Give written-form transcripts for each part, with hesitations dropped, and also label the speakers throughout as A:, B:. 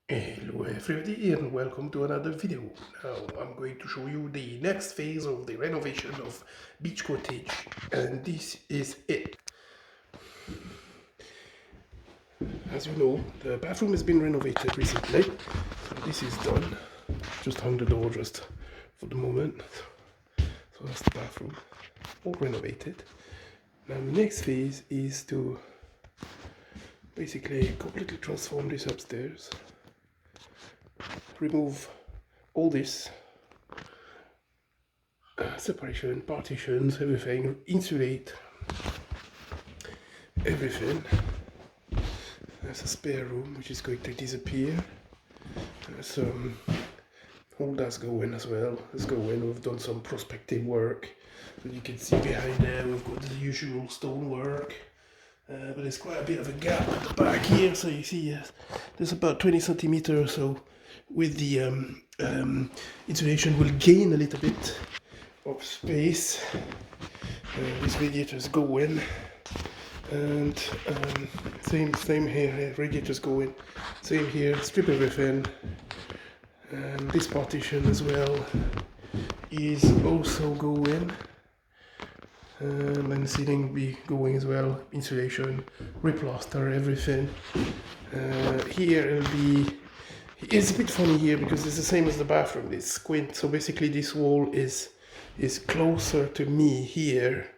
A: Hello everybody and welcome to another video. Now I'm going to show you the next phase of the renovation of Beach Cottage, and this is it. As you know, the bathroom has been renovated recently, so this is done. Just hung the door just for the moment. So that's the bathroom, all renovated. Now the next phase is to basically completely transform this upstairs. Remove all this separation, partitions, everything, insulate everything. There's a spare room which is going to disappear. There's all that's going as well. Let's go in. We've done some prospective work, so you can see behind there we've got the usual stonework. But there's quite a bit of a gap at the back here, so you see there's about 20 centimeters or so. With the insulation will gain a little bit of space. These radiators go in, and same here, radiators go in, same here, strip everything, and this partition as well is also going, and the ceiling will be going as well, insulation, replaster everything. Here it'll be, it's a bit funny here because it's the same as the bathroom, it's squint, so basically this wall is closer to me here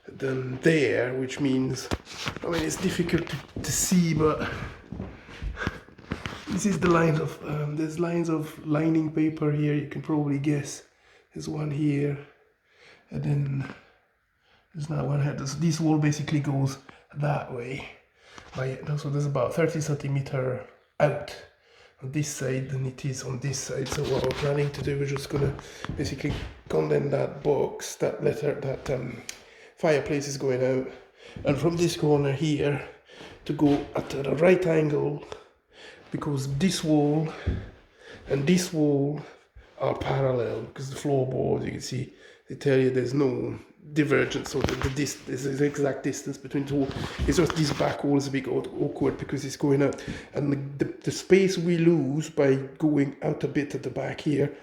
A: than there, which means, I mean, it's difficult to see, but this is the lines of, there's lines of lining paper here, you can probably guess. There's one here, and then there's that one here. This wall basically goes that way. So there's about 30 centimeter out on this side than it is on this side. So what we're planning to do, we're just gonna basically condemn that box, that fireplace is going out, and from this corner here to go at the right angle, because this wall and this wall are parallel, because the floorboards, you can see, they tell you there's no divergence, so there's the exact distance between two. It's just this back wall is a bit awkward because it's going out, and the space we lose by going out a bit at the back here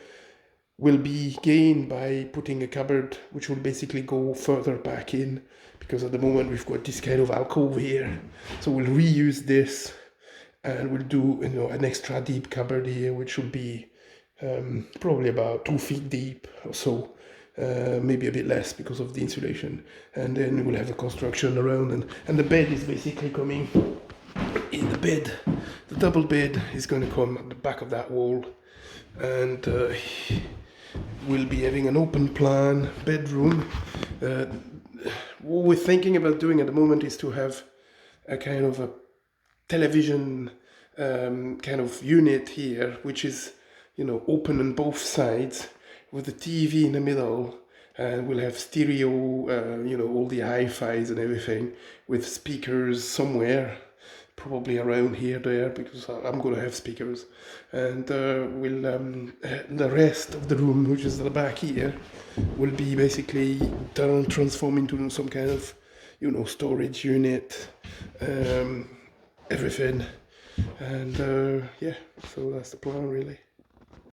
A: will be gained by putting a cupboard which will basically go further back in, because at the moment we've got this kind of alcove here. So we'll reuse this and we'll do, you know, an extra deep cupboard here, which will be probably about 2 feet deep or so. Maybe a bit less because of the insulation, and then we'll have a construction around, and the bed is basically coming in. The double bed is going to come at the back of that wall, and we'll be having an open plan bedroom. What we're thinking about doing at the moment is to have a kind of a television kind of unit here, which is, you know, open on both sides, with the TV in the middle, and we'll have stereo, you know, all the hi-fis and everything, with speakers somewhere, probably around here, there, because I'm going to have speakers, and we'll the rest of the room, which is at the back here, will be basically transformed into some kind of, you know, storage unit, everything, and yeah, so that's the plan really.